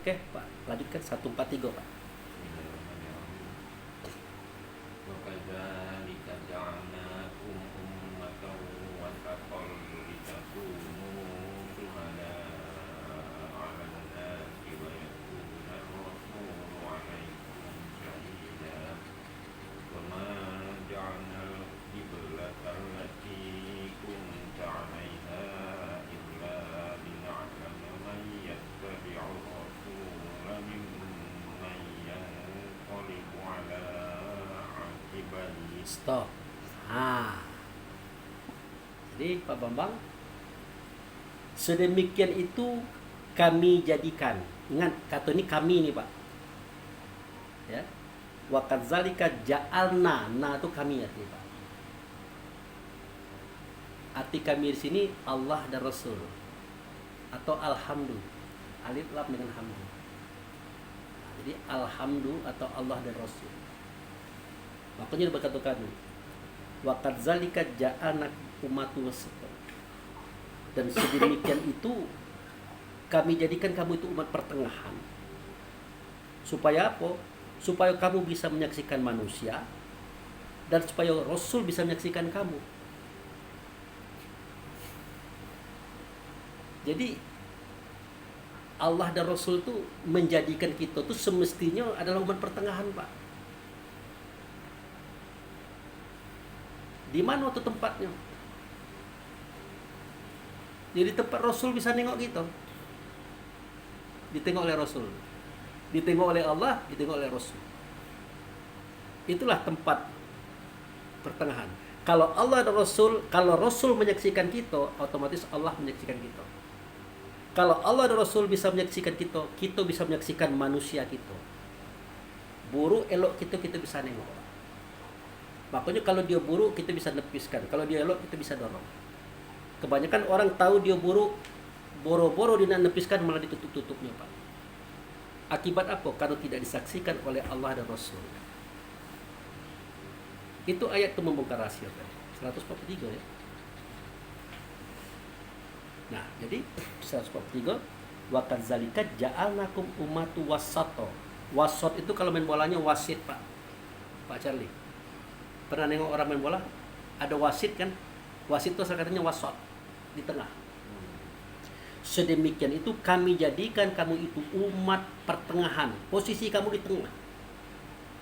Oke, Pak. Lanjutkan 143, Pak. وكذلك جعلناكم أمة وسطا لتكونوا شهداء على الناس ويكون الرسول عليكم شهيدا وما جعلنا القبلة التي كنت عليها إلا لنعلم من يتبع الرسول ممن ينقلب على عقبيه. Stop. Jadi Pak Bambang, sedemikian itu kami jadikan. Ingat, kata ini kami nih, Pak. Ya. Wa kadzalika ja'alna. Nah itu kami artinya, Pak. Arti kami di sini Allah dan Rasul atau alhamdu. Alif lam dengan hamdu. Jadi alhamdu atau Allah dan Rasul. Makanya berkata kami, wa kadzalika ja'alna ummatu wasata. Dan sedemikian itu kami jadikan kamu itu umat pertengahan. Supaya apa? Supaya kamu bisa menyaksikan manusia dan supaya Rasul bisa menyaksikan kamu. Jadi Allah dan Rasul itu menjadikan kita itu semestinya adalah umat pertengahan, Pak. Di mana itu tempatnya? Jadi tempat Rasul bisa nengok kita. Ditengok oleh Rasul. Ditengok oleh Allah, ditengok oleh Rasul. Itulah tempat pertengahan. Kalau Allah dan Rasul, kalau Rasul menyaksikan kita, otomatis Allah menyaksikan kita. Kalau Allah dan Rasul bisa menyaksikan kita, kita bisa menyaksikan manusia kita. Buruk elok kita bisa nengok. Makanya kalau dia buruk kita bisa nepiskan, kalau dia elok kita bisa dorong. Kebanyakan orang tahu dia buruk, boro-boro dia nepiskan malah ditutup-tutupnya, Pak. Akibat apa? Karena tidak disaksikan oleh Allah dan Rasul. Itu ayat itu membongkar rahasia, 143 ya. Nah, jadi 143 wa kadzalika ja'alnakum ummatu wasato. Wasat itu kalau main bolanya wasit, Pak. Pak Charlie. Pernah nengok orang main bola? Ada wasit kan? Wasit itu katanya wasat di tengah. Sedemikian itu kami jadikan kamu itu umat pertengahan. Posisi kamu di tengah.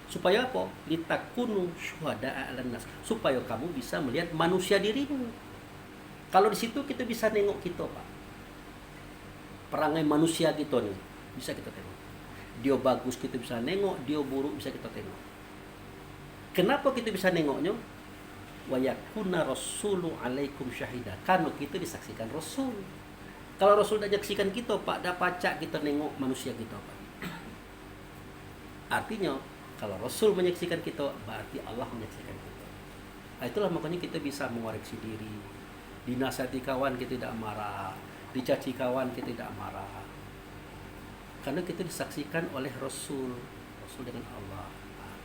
Supaya apa? Litakunu syuhada'a 'alan nas. Supaya kamu bisa melihat manusia dirimu. Kalau di situ kita bisa nengok kita, Pak. Perangai manusia kita nih bisa kita tengok. Dia bagus kita bisa nengok, dia buruk bisa kita tengok. Kenapa kita bisa nengoknya? Wa yakuna rasulu alaikum syahida. Karena kita disaksikan Rasul. Kalau Rasul tidak menyaksikan kita, Pak, dah pacak kita nengok manusia kita, Pak. Artinya, kalau Rasul menyaksikan kita, berarti Allah menyaksikan kita. Nah, itulah makanya kita bisa mengoreksi diri. Dinasihati kawan kita tidak marah, dicaci kawan kita tidak marah. Karena kita disaksikan oleh Rasul dengan Allah. Nah,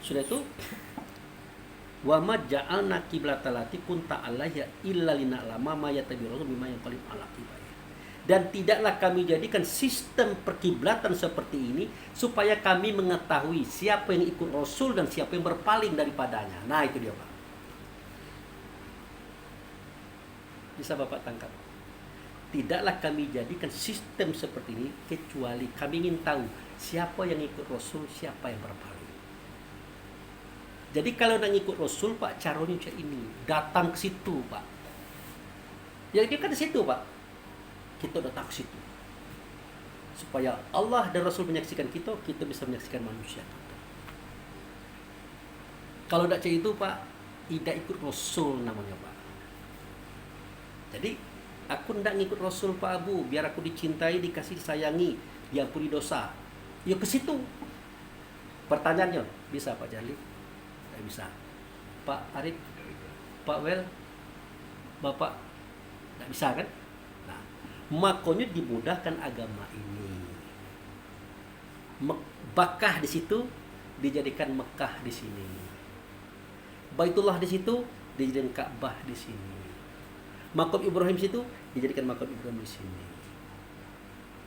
sudah itu, wa ma ja'alna qiblatan lati kunta 'alaiha illa lina'lama ma yatabi'u mimma yanqalib 'ala qibai. Dan tidaklah kami jadikan sistem perkiblatan seperti ini supaya kami mengetahui siapa yang ikut Rasul dan siapa yang berpaling daripadanya. Nah, itu dia, Pak. Bisa Bapak tangkap? Tidaklah kami jadikan sistem seperti ini kecuali kami ingin tahu siapa yang ikut Rasul, siapa yang berpaling. Jadi kalau nak ikut Rasul, Pak, caranya macam ini. Datang ke situ, Pak. Jadi dia kan di situ, Pak. Kita datang ke situ. Supaya Allah dan Rasul menyaksikan kita, kita bisa menyaksikan manusia kita. Kalau tidak macam itu, Pak, tidak ikut Rasul namanya, Pak. Jadi, aku tidak ngikut Rasul, Pak Abu. Biar aku dicintai, dikasih, disayangi, diampuni dosa. Ya ke situ. Pertanyaannya, bisa Pak Jarli? Tidak bisa. Pak Arif, Pak Wel, Bapak, tidak bisa kan? Nah, makanya dimudahkan agama ini. Bakkah di situ dijadikan Mekah di sini. Baitullah di situ dijadikan Ka'bah di sini. Makam Ibrahim situ dijadikan makam Ibrahim di sini.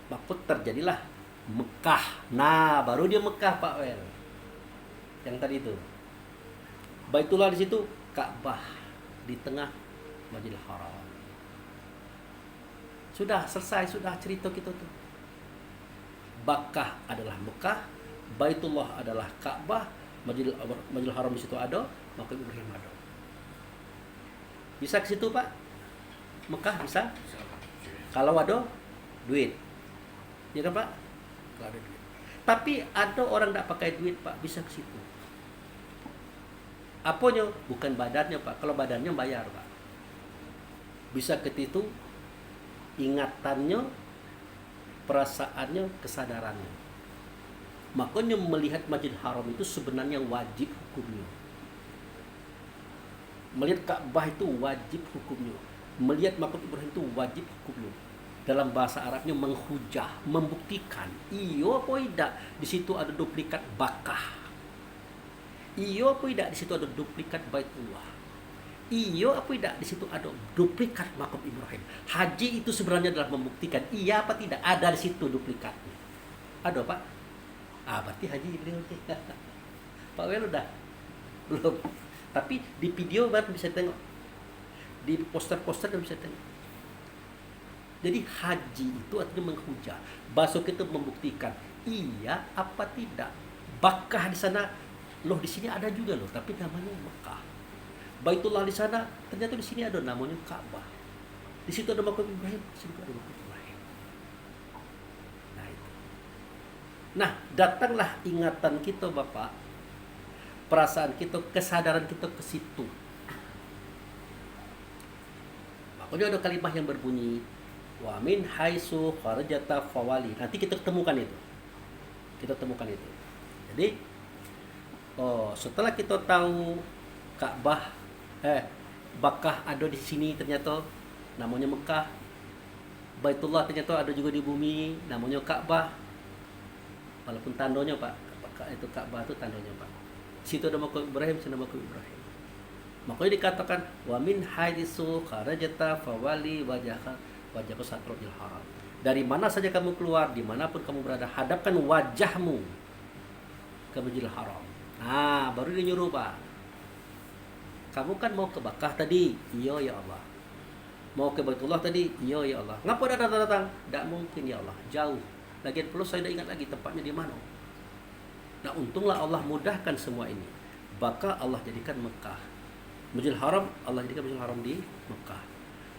Maka terjadilah Mekah. Nah, baru dia Mekah Pak Wel. Yang tadi itu. Baitullah di situ, Ka'bah di tengah Masjidil Haram. Sudah selesai, sudah cerita kita tuh. Bakkah adalah Mekah, Baitullah adalah Ka'bah, Masjidil Haram di situ ada, maka Ibrahim ada. Bisa ke situ Pak? Mekah bisa? Kalau ada duit. Ya kan Pak? Kalau ada duit. Tapi ada orang tak pakai duit Pak, bisa ke situ. Apanya? Bukan badannya Pak. Kalau badannya bayar Pak. Bisa ke situ ingatannya, perasaannya, kesadarannya. Makanya melihat Masjidil Haram itu sebenarnya wajib hukumnya. Melihat Ka'bah itu wajib hukumnya. Melihat makam Ibrahim itu wajib hukumnya. Dalam bahasa Arabnya menghujah, membuktikan. Iyo apa tidak di situ ada duplikat Bakkah. Iyo apa tidak di situ ada duplikat Baitullah. Iyo apa tidak di situ ada duplikat makam Ibrahim. Haji itu sebenarnya adalah membuktikan iya apa tidak ada di situ duplikatnya. Ada Pak? Berarti haji beliau. Pak Wel udah belum. Tapi di video baru bisa tengok. Di poster-poster kan bisa tengok. Jadi haji itu artinya menghujah. Bahasa kita membuktikan iya apa tidak. Bakkah di sana, loh di sini ada juga loh, tapi namanya Mekah. Baitullah di sana, ternyata di sini ada namanya Ka'bah. Di situ ada makam Ibrahim, di situ ada makam Ibrahim. Nah itu. Nah, datanglah ingatan kita Bapak, perasaan kita, kesadaran kita ke situ. Makanya ada kalimat yang berbunyi wa min haitsu kharajata fawali. Nanti kita temukan itu. Kita temukan itu. Jadi setelah kita tahu Ka'bah Bakkah ada di sini ternyata namanya Mekah. Baitullah ternyata ada juga di bumi namanya Ka'bah. Walaupun tandanya Pak, itu Ka'bah itu tandanya Pak. Situ ada makam Ibrahim, situ ada makam Ibrahim. Makanya dikatakan wa min haitsu kharajata fawali wajhaka satrul haram. Dari mana saja kamu keluar, dimanapun kamu berada, hadapkan wajahmu ke Masjidil Haram. Nah, baru dia nyuruh Pak. Kamu kan mau ke Bakkah tadi, iya ya Allah. Mau ke Baitullah tadi, iya ya Allah. Ngapa datang? Tidak mungkin ya Allah, jauh. Lagian perlu saya tidak ingat lagi tempatnya di mana. Nah, untunglah Allah mudahkan semua ini. Maka Allah jadikan Mekah. Masjidil Haram, Allah jadikan Masjidil Haram di Mekah.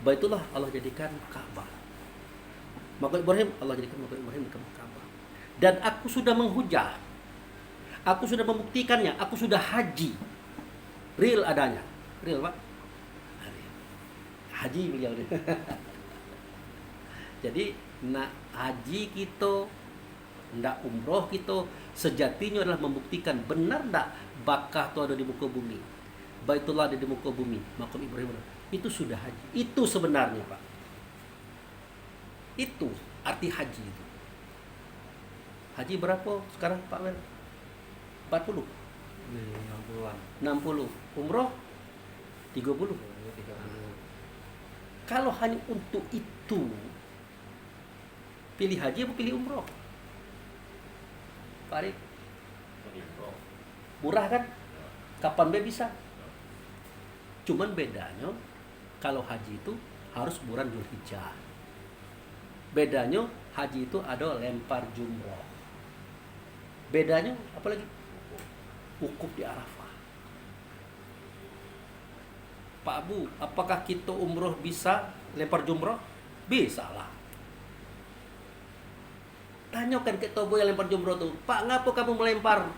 Baitullah, Allah jadikan Ka'bah. Makam Ibrahim, Allah jadikan makam Ibrahim di Ka'bah. Dan aku sudah menghujah. Aku sudah membuktikannya. Aku sudah haji. Real adanya. Real Pak. Haji beliau. Jadi, nak haji kita, ndak umroh kita, sejatinya adalah membuktikan benar ndak Bakkah itu ada di muka bumi, Baitullah ada di muka bumi, makam Ibrahim. Itu sudah haji. Itu sebenarnya Pak. Itu arti haji itu. Haji berapa sekarang Pak Wel? 40. 60-an. 60. Umroh 30. Kalau hanya untuk itu, pilih haji atau pilih umroh? Pak Arif, murah kan? Kapan be bisa? Cuman bedanya kalau haji itu harus bulan Dzulhijjah. Bedanya haji itu ada lempar jumroh. Bedanya apa lagi? Wukuf di Arafah. Pak Bu, apakah kita umroh bisa lempar jumroh? Bisa lah. Tanyakan ke Tobo yang lempar jumroh tuh, Pak, ngapa kamu melempar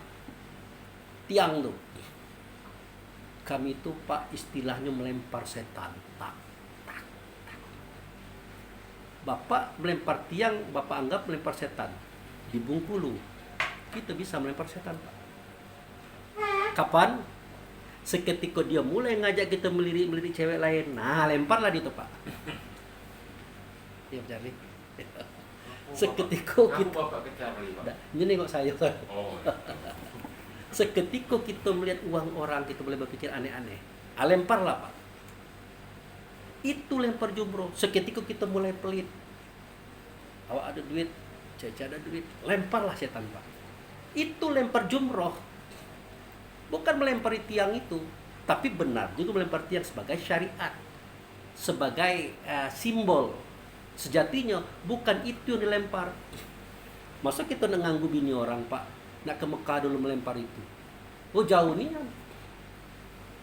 tiang tuh? Kami itu Pak istilahnya melempar setan. Tak, tak, tak. Bapak melempar tiang, Bapak anggap melempar setan. Di Bengkulu, kita bisa melempar setan Pak. Kapan? Seketika dia mulai ngajak kita melirik cewek lain. Nah, lemparlah dia tuh Pak. Dia cari. Seketika kita. Ini nengok saya. Oh. Seketika kita melihat uang orang, kita boleh berpikir aneh-aneh. Lemparlah Pak. Itu lempar jumroh. Seketika kita mulai pelit. Awak ada duit Jajan ada duit, lemparlah setan Pak. Itu lempar jumroh, bukan melempari tiang itu, tapi benar juga melempar tiang sebagai syariat, sebagai simbol. Sejatinya bukan itu yang dilempar. Masa kita nganggu bini orang Pak, nak ke Mekah dulu melempar itu? Oh jauh nih.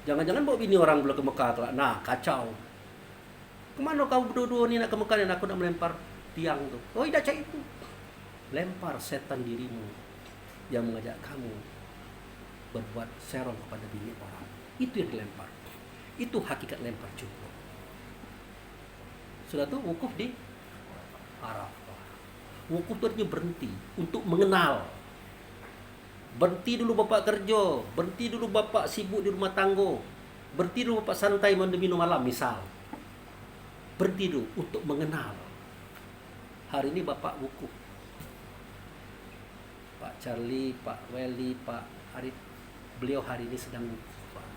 Jangan-jangan bawa bini orang dulu ke Mekah, nah kacau. Kemana kau berdua nih nak ke Mekah dan aku nak melempar tiang tuh? Oh tidak cak itu. Lempar setan dirimu yang mengajak kamu berbuat serong kepada bini orang. Itu yang dilempar. Itu hakikat lempar jumroh. Sudah tuh wukuf di Arafah. Wukuf itu artinya berhenti untuk mengenal. Berhenti dulu bapak kerja, berhenti dulu bapak sibuk di rumah tangga, berhenti dulu bapak santai minum malam misal. Berhenti dulu untuk mengenal. Hari ini bapak wukuf. Pak Charlie, Pak Welly, Pak Arif, beliau hari ini sedang wukuf Pak.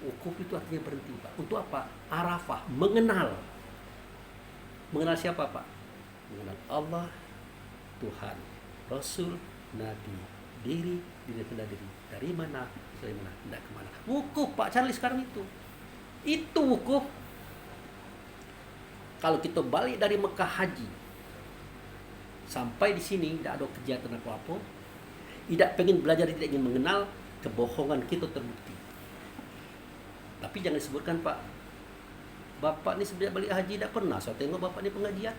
Wukuf itu artinya berhenti Pak. Untuk apa? Arafah, mengenal. Mengenal siapa Pak? Mengenal Allah, Tuhan, Rasul, Nabi, diri tidak diri. Dari mana? Dari mana? Tidak kemana. Wukuf Pak Charlie sekarang itu. Itu wukuf. Kalau kita balik dari Mekah haji, sampai di sini tidak ada kegiatan apa-apa, tidak pengen belajar, tidak ingin mengenal, kebohongan kita terbukti. Tapi jangan disebutkan Pak, bapak ini sejak balik haji tidak pernah saya tengok bapak ini pengajian,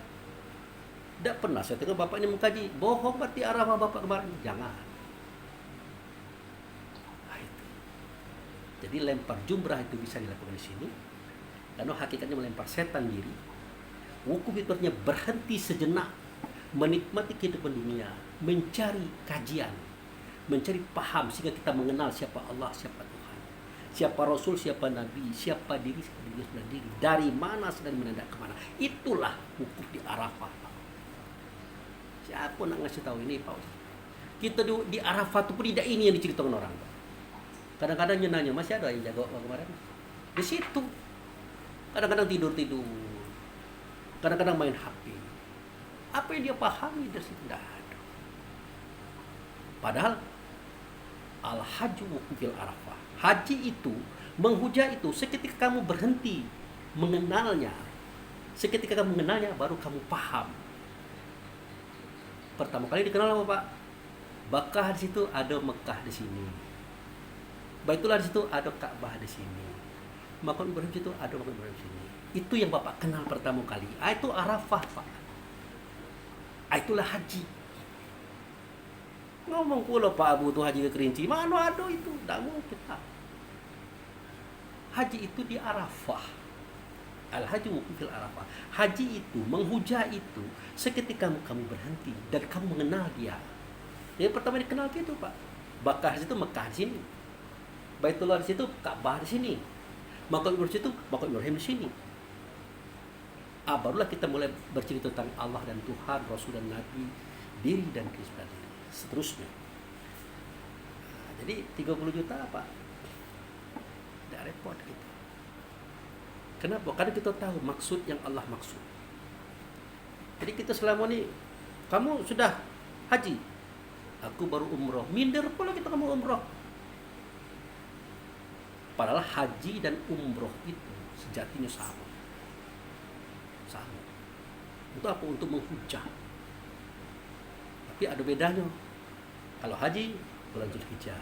tidak pernah saya tengok bapak ini mengkaji. Bohong berarti Arafah bapak kemarin. Jangan. Nah, itu. Jadi lempar jumrah itu bisa dilakukan di sini, karena hakikatnya melempar setan diri. Wukuf itu artinya berhenti sejenak, menikmati kehidupan dunia, mencari kajian, mencari paham sehingga kita mengenal siapa Allah, siapa Tuhan, siapa Rasul, siapa Nabi, siapa diri sendiri, dari mana sedang menandak kemana. Itulah wukuf di Arafah. Siapa nak ngasih tahu ini Pak? Kita di Arafah itu pun tidak ini yang diceritakan orang. Kadang-kadang nanya masih ada yang jaga kemarin di situ. Kadang-kadang tidur, kadang-kadang main HP. Apa yang dia pahami dari situ? Tidak ada. Padahal al-hajju wukufil Arafah. Haji itu, menghujah itu, seketika kamu berhenti mengenalnya. Seketika kamu mengenalnya, baru kamu paham. Pertama kali dikenal apa Pak? Bakah di situ, ada Mekah di sini. Baitullah di situ, ada Ka'bah di sini. Makam Ibrahim di situ, ada makam Ibrahim di sini. Itu yang Bapak kenal pertama kali. Itu Arafah Pak. Itulah haji. Ngomong pula Pak Abu tuh haji ke Kerinci, mana ada itu? Tidak mungkin. Haji itu di Arafah. Al-haji wukufil Arafah. Haji itu, menghujah itu, seketika kamu berhenti dan kamu mengenal dia. Yang pertama dikenal itu Pak. Bakah di situ, Mekah di sini. Baitullah di situ, Ka'bah di sini. Makam Ibrahim di situ, makam Ibrahim di sini. Barulah kita mulai bercerita tentang Allah dan Tuhan, Rasul dan Nabi, diri dan kehidupan diri, seterusnya. Jadi 30 juta apa? Tidak repot gitu. Kenapa? Karena kita tahu maksud yang Allah maksud. Jadi kita selama ini, kamu sudah haji, aku baru umroh, minder pula kita kamu umroh. Padahal haji dan umroh itu sejatinya sama. Untuk apa? Untuk menghujah. Tapi ada bedanya. Kalau haji bulan Zulhijjah.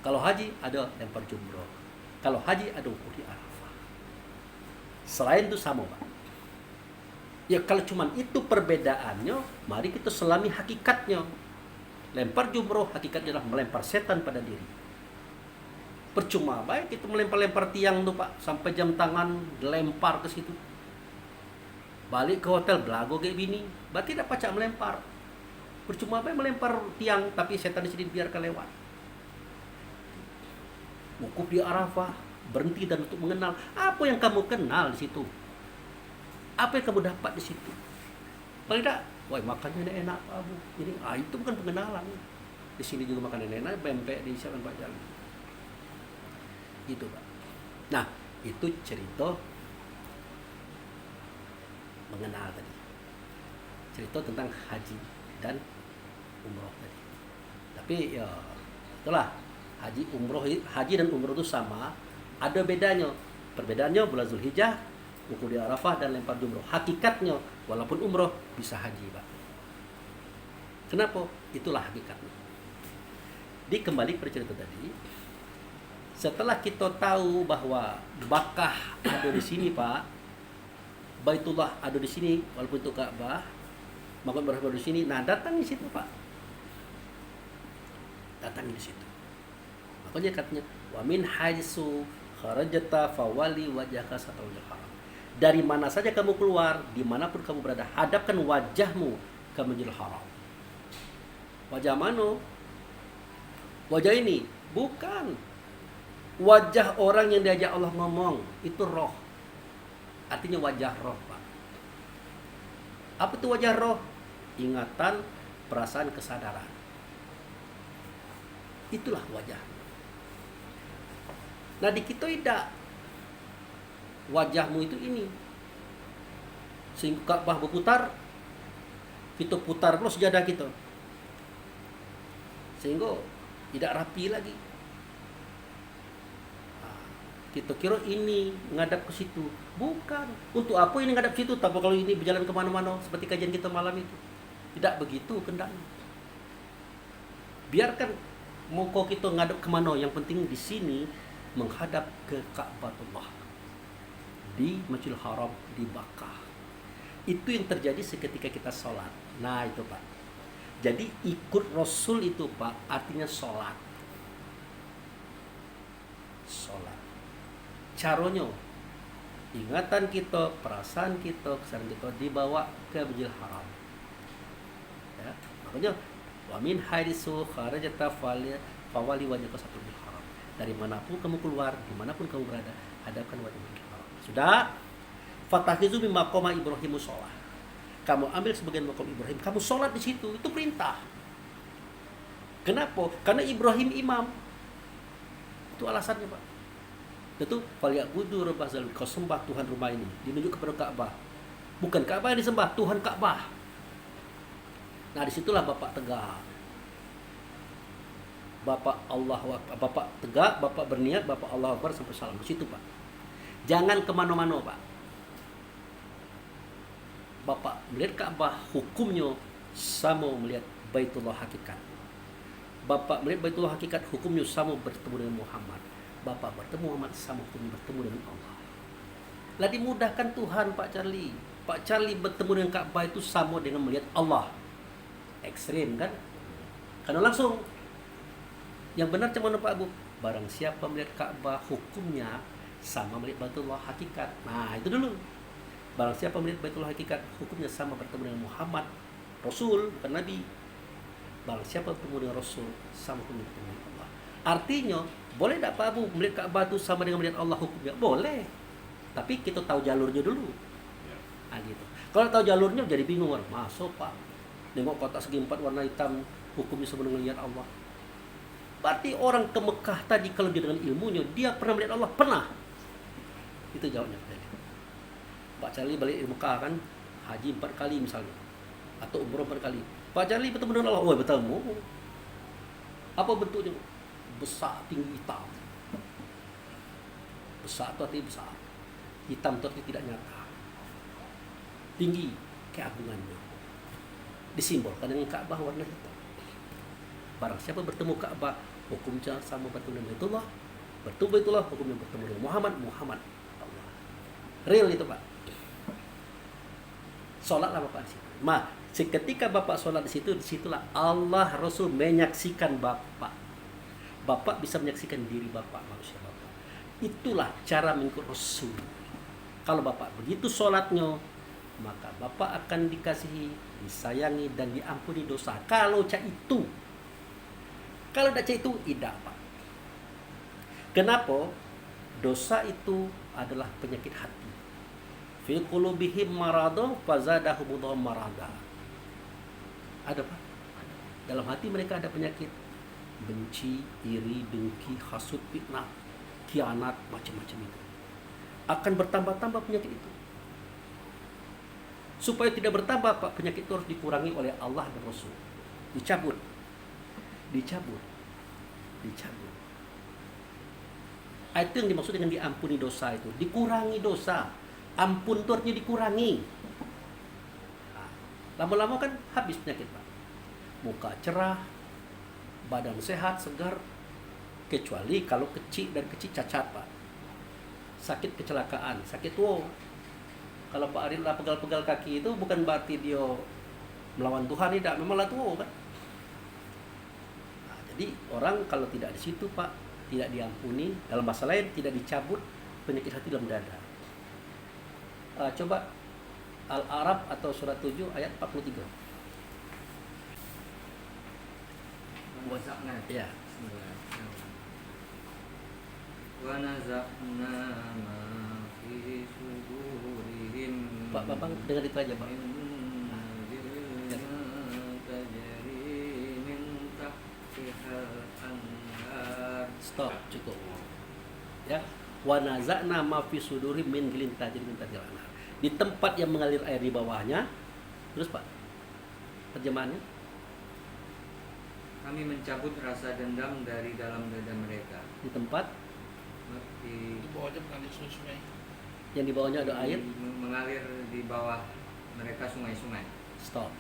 Kalau haji ada lempar jumroh. Kalau haji ada wukuf di Arafah. Selain itu sama Pak. Ya kalau cuma itu perbedaannya, mari kita selami hakikatnya. Lempar jumroh hakikatnya adalah melempar setan pada diri. Percuma baik kita melempar-lempar tiang tuh Pak, sampai jam tangan dilempar ke situ. Balik ke hotel belago kayak bini, berarti tidak pacak melempar. Percuma baik melempar tiang, tapi setan di sini biarkan lewat. Wukuf di Arafah, berhenti dan untuk mengenal apa yang kamu kenal di situ. Apa yang kamu dapat di situ? Paling tidak, wah makannya enak Pak Abu. Ini, itu bukan pengenalan. Di sini juga makan enak, bempek di siapkan Pak Jalan. Itu Pak. Nah, itu cerita mengenal tadi. cerita tentang haji dan umroh tadi. Tapi ya itulah, haji dan umroh itu sama, ada bedanya. Perbedaannya bulan Zulhijjah, wukuf di Arafah dan lempar jumroh. Hakikatnya walaupun umroh bisa haji, Pak. Kenapa? Itulah hakikatnya. Kembali pada cerita tadi. Setelah kita tahu bahwa Makkah ada di sini, Pak, Baitullah ada di sini, walaupun itu Ka'bah, Makam Ibrahim ada di sini. Nah, datang di situ, Pak. Datang di situ. Makanya katanya, wa min haitsu kharajta fawali wajhaka satral haram. Dari mana saja kamu keluar, dimanapun kamu berada, hadapkan wajahmu ke Masjidil Haram. Wajah mana? Wajah ini? Bukan. Wajah orang yang diajak Allah ngomong, itu roh. Artinya wajah roh, Pak. Apa itu wajah roh? Ingatan, perasaan, kesadaran. Itulah wajah. Nah, di kita tidak. Wajahmu itu ini. Sehingga Ka'bah berputar, kita putar pula sejadah kita. Sehingga tidak rapi lagi. Kita kira ini ngadap ke situ. Bukan. Untuk apa ini ngadap ke situ? Tapi kalau ini berjalan kemana-mana seperti kajian kita malam itu. Tidak begitu kendaknya. Biarkan muka kita ngadap kemana. Yang penting di sini menghadap ke Ka'batullah. Di Masjidil Haram, di Makkah. Itu yang terjadi seketika kita sholat. Nah itu, Pak. Jadi ikut Rasul itu, Pak, artinya sholat. Sholat. Caranya, ingatan kita, perasaan kita, kesadaran kita dibawa ke Masjidil Haram. Ya, makanya wa min haitsu kharajta fawali wajhaka satral haram. Dari manapun kamu keluar, dimanapun kamu berada, hadapkan wajah Masjidil Haram. Sudah. Fatakhizu min maqama Ibrahim shalah. Kamu ambil sebagian makam Ibrahim, kamu sholat di situ, itu perintah. Kenapa? Karena Ibrahim imam. Itu alasannya, Pak. Itu falyabudu rabb hadzal, kau sembah Tuhan rumah ini, ditunjuk kepada Ka'bah. Bukan Ka'bah yang disembah, Tuhan Ka'bah. Nah, disitulah Bapak tegak. Bapak tegak, Bapak berniat, Bapak Allahu Akbar sampai salam. Di situ, Pak. Jangan kemana-mana, Pak. Bapak melihat Ka'bah, hukumnya sama melihat Baitullah hakikat. Bapak melihat Baitullah hakikat, hukumnya sama bertemu dengan Muhammad. Bapak bertemu Muhammad, sama hukumnya bertemu dengan Allah. Lah dimudahkan Tuhan, Pak Charlie. Pak Charlie bertemu dengan Ka'bah itu sama dengan melihat Allah. Ekstrim kan? Karena langsung. Yang benar cuma Pak Abu. Barang siapa melihat Ka'bah, hukumnya sama melihat Baitullah hakikat. Nah itu dulu. Barang siapa melihat Baitullah hakikat, hukumnya sama bertemu dengan Muhammad, Rasul, bukan Nabi. Barang siapa bertemu dengan Rasul, sama hukumnya bertemu dengan Allah. Artinya, boleh tak Pak Abu melihat Ka'bah itu sama dengan melihat Allah hukumnya? Boleh. Tapi kita tahu jalurnya dulu. Nah, gitu. Kalau tahu jalurnya jadi bingung kan? Masuk, Pak. Nengok kotak segi 4 warna hitam, hukumnya sama dengan melihat Allah. Berarti orang ke Mekah tadi kalau dia dengan ilmunya, dia pernah melihat Allah? Pernah. Itu jawabnya. Pak Charlie balik di Mekah kan, haji 4 kali misalnya, atau umroh 4 kali. Pak Charlie bertemu dengan Allah, oh bertemu. Apa bentuknya? Besar, tinggi, hitam. Besar itu artinya besar, hitam itu artinya tidak nyata. Tinggi, keagungannya. Disimbolkan dengan Ka'bah warna hitam. Barang siapa bertemu Ka'bah, hukumnya sama bertemu dengan Baitullah. Bertemu Baitullah, hukumnya bertemu dengan Muhammad Allah. Real itu, Pak. Sholatlah Bapak di situ. Seketika Bapak sholat di situ, disitulah Allah Rasul menyaksikan Bapak. Bapak bisa menyaksikan diri Bapak, manusia Bapak. Itulah cara mengikut Rasul. Kalau Bapak begitu sholatnya, maka Bapak akan dikasihi, disayangi, dan diampuni dosa. Kalau cak itu. Kalau tidak cak itu, tidak, Pak. Kenapa? Dosa itu adalah penyakit hati. Fi qulubihim maradun fazadahumullahu marada. Ada, Pak. Dalam hati mereka ada penyakit benci, iri, dengki, hasud, fitnah, khianat, macam-macam itu. Akan bertambah-tambah penyakit itu. Supaya tidak bertambah Pak, penyakit itu harus dikurangi oleh Allah dan Rasul. Dicabut. Dicabut. Dicabut. Itu yang dimaksud dengan diampuni dosa itu. Dikurangi dosa. Ampun itu artinya dikurangi. Nah, lama-lama kan habis penyakit Pak. Muka cerah, badan sehat, segar. Kecuali kalau kecil dan kecil cacat Pak. Sakit kecelakaan, sakit wow. Kalau Pak Arif lah pegal-pegal kaki itu bukan berarti dia melawan Tuhan, tidak, memang lah tuh kan. Nah, jadi orang kalau tidak di situ Pak, tidak diampuni, dalam bahasa lain tidak dicabut penyakit hati dalam dada. Coba Al-A'raf atau surat 7 ayat 43. Wazakna. Ya. Wa nazakna ma fi sudurihim. Pak Babang dengar itu aja Pak. Stop, cukup. Ya. Wa nazakna ma fi sudurihim min ghillin tajri min tahtiha al-anhar. Di tempat yang mengalir air di bawahnya. Terus Pak, terjemahannya? Kami mencabut rasa dendam dari dalam dada mereka. Di tempat Di bawahnya mengalir sungai. yang di bawahnya ada air. mengalir di bawah mereka sungai-sungai. Stop.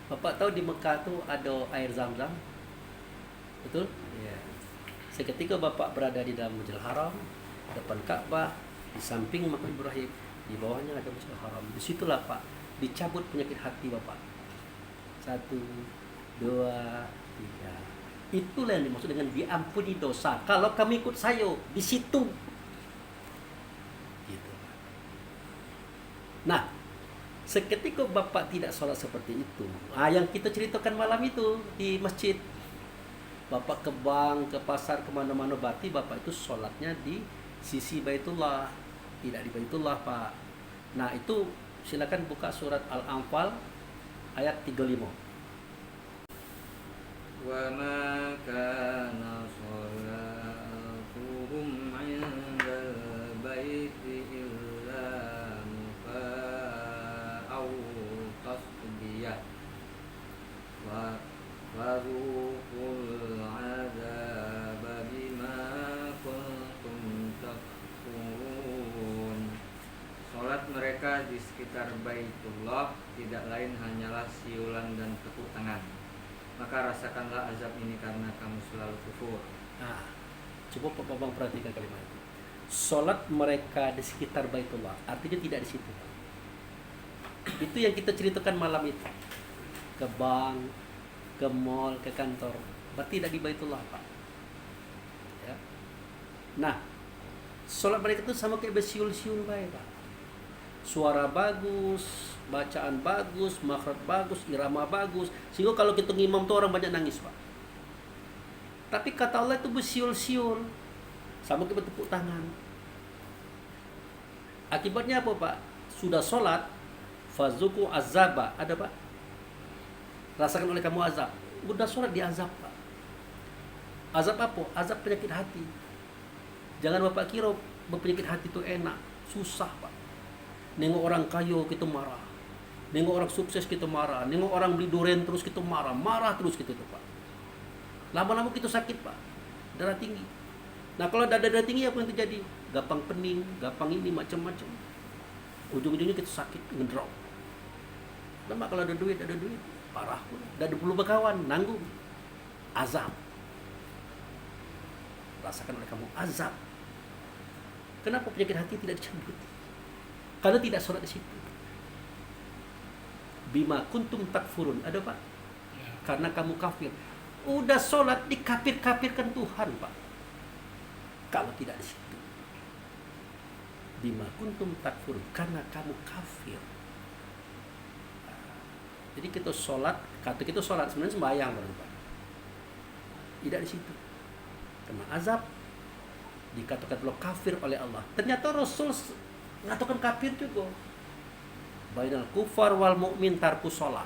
Bapak tahu di Mekah tuh ada air Zam-Zam? Betul? Iya. Seketika Bapak berada di dalam Masjidil Haram, depan Ka'bah, di samping makam Ibrahim, di bawahnya ada Masjidil Haram. Disitulah Pak, dicabut penyakit hati Bapak. 1, 2, 3. Itulah yang dimaksud dengan diampuni dosa. Kalau kami ikut saya di situ. Gitu. Nah, seketika Bapak tidak sholat seperti itu, yang kita ceritakan malam itu di masjid, Bapak ke bank, ke pasar, kemana-mana, berarti Bapak itu sholatnya di sisi Baitullah, tidak di Baitullah Pak. Nah itu silakan buka surat Al-Anfal ayat 35. Wa ma kana sholatuhum 'indal baiti illa muka'aw tasbiyah wa waruqul 'adzaba bima kuntum takfurun. Salat mereka di sekitar Baitullah tidak lain hanyalah siulan dan tepuk tangan. Maka rasakanlah azab ini karena kamu selalu kufur. Nah, coba Pak Babang perhatikan kalimat itu. Sholat mereka di sekitar Baitullah, artinya tidak di situ. Itu yang kita ceritakan malam itu. Ke bank, ke mall, ke kantor, berarti tidak di Baitullah Pak. Ya. Nah, sholat mereka itu sama kayak bersiul-siul baik Pak. Suara bagus, bacaan bagus, makhraj bagus, irama bagus, sehingga kalau kita ngimam tuh orang banyak nangis Pak. Tapi kata Allah itu bersiul-siul, sama kayak bertepuk tangan. Akibatnya apa Pak? Sudah sholat, fazuku azaba, ada Pak? Rasakan oleh kamu azab. Udah sholat diazab Pak. Azab apa? Azab penyakit hati. Jangan Bapak kira berpenyakit hati itu enak, susah Pak. Nengok orang kaya kita marah, nengok orang sukses kita marah, nengok orang beli durian terus kita marah, marah terus kita tuh Pak. Lama-lama kita sakit Pak, darah tinggi. Nah kalau darah tinggi apa yang terjadi? Gampang pening, gampang ini macam-macam. Ujung-ujungnya kita sakit, ngedrop. Lama kalau ada duit, parah pun. Dan perlu berkawan, nanggung. Azab. Rasakan oleh kamu azab. Kenapa penyakit hati tidak dicabut? Karena tidak sholat di situ. Bima kuntum takfurun, ada Pak? Ya. Karena kamu kafir. Udah sholat dikafir-kafirkan Tuhan Pak. Kalau tidak di situ. Bima kuntum takfurun, karena kamu kafir. Jadi kita sholat, kata kita sholat sebenarnya sembahyang Pak. Tidak di situ. Karena azab dikatakan lo kafir oleh Allah. Ternyata Rasul mengatakan kafir juga. Bainal kufar wal mu'min tarku sholah.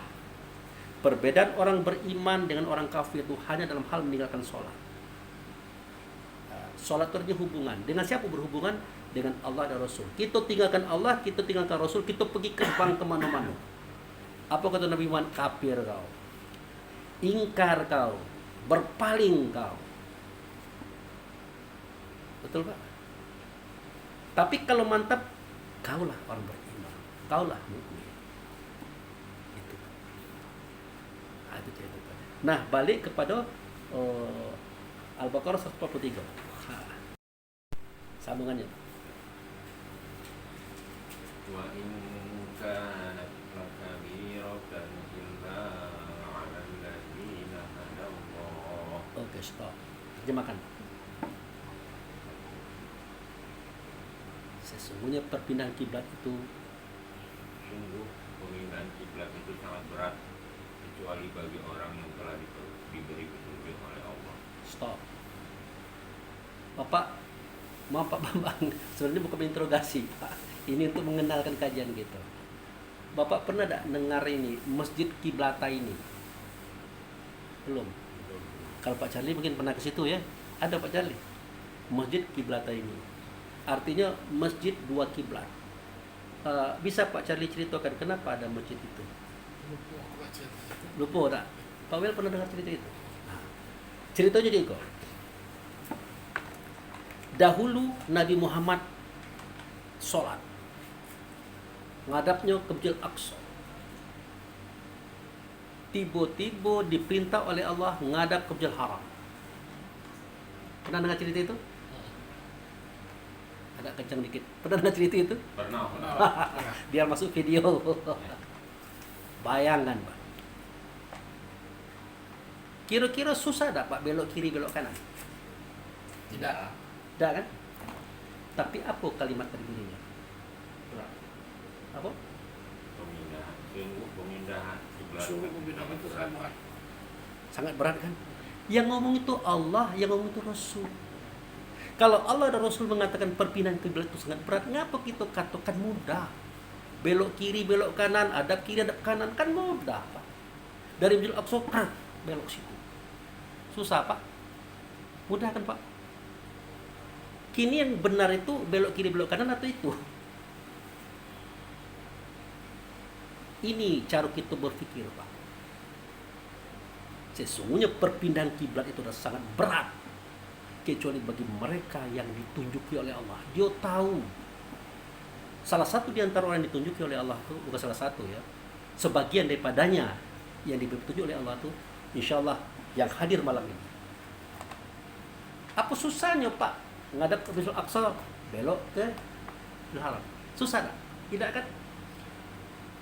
Perbedaan orang beriman dengan orang kafir itu hanya dalam hal meninggalkan sholat. Sholat itu artinya hubungan. Dengan siapa berhubungan? dengan Allah dan Rasul. Kita tinggalkan Allah, kita tinggalkan Rasul, kita pergi kembang kemana-mana. Apa kata Nabi Muhammad? Kafir kau, ingkar kau, berpaling kau. Betul Pak? Tapi kalau mantap, kaulah orang beriman, kaulah mukmin. Itu. Nah, itu cerita. Nah, balik kepada Al-Baqarah 143. Sambungannya. Wa in kanat lakabiratan illa 'alal ladzina hadallah. Oke, stop. Terjemahkan. Sesungguhnya perpindahan kiblat itu Sungguh pemindahan kiblat itu sangat berat kecuali bagi orang yang telah diberi petunjuk oleh Allah. stop. Bapak, mau Pak Bambang, sebenarnya bukan interogasi, Pak. Ini untuk mengenalkan kajian gitu. Bapak pernah tak dengar ini Masjid Kiblata ini? Belum. Kalau Pak Charlie mungkin pernah ke situ ya. Ada Pak Charlie. Masjid Kiblata ini. Artinya masjid dua kiblat. Bisa Pak Charlie ceritakan kenapa ada masjid itu? Lupa tak? Pak Wel pernah dengar cerita itu? Nah, ceritanya dia kok. Dahulu Nabi Muhammad sholat, ngadapnya ke Masjid Aqsa. Tiba-tiba diperintah oleh Allah ngadap ke Masjid Haram. Pernah dengar cerita itu? Agak kencang dikit. Pernah dengar cerita itu? Pernah. Biar masuk video. Bayangkan Pak. Kira-kira susah tak Pak belok kiri belok kanan? Tidak. Tidak kan? Tapi apa kalimat terbunyinya? Apa? Pemindahan. Sungguh pemindahan kiblat. itu sangat berat. Sangat berat kan? Yang ngomong itu Allah, yang ngomong itu Rasul. Kalau Allah dan Rasul mengatakan perpindahan kiblat itu sangat berat, ngapa kita katakan mudah? Belok kiri, belok kanan, adab kiri, adab kanan, kan mudah Pak. Dari Masjid Al-Aqsa, belok situ. Susah Pak? Mudah kan Pak? Kini yang benar itu belok kiri, belok kanan atau itu? Ini cara kita berpikir Pak. Sesungguhnya perpindahan kiblat itu sudah sangat berat, kecuali bagi mereka yang ditunjuki oleh Allah. Dia tahu. Salah satu di antara orang yang ditunjuki oleh Allah itu, bukan salah satu ya, sebagian daripadanya yang diberi petunjuk oleh Allah itu, insya Allah yang hadir malam ini. Apa susahnya Pak ngadap ke Masjid Aqsa, belok ke Masjidil Haram? Susah tak? Tidak kan?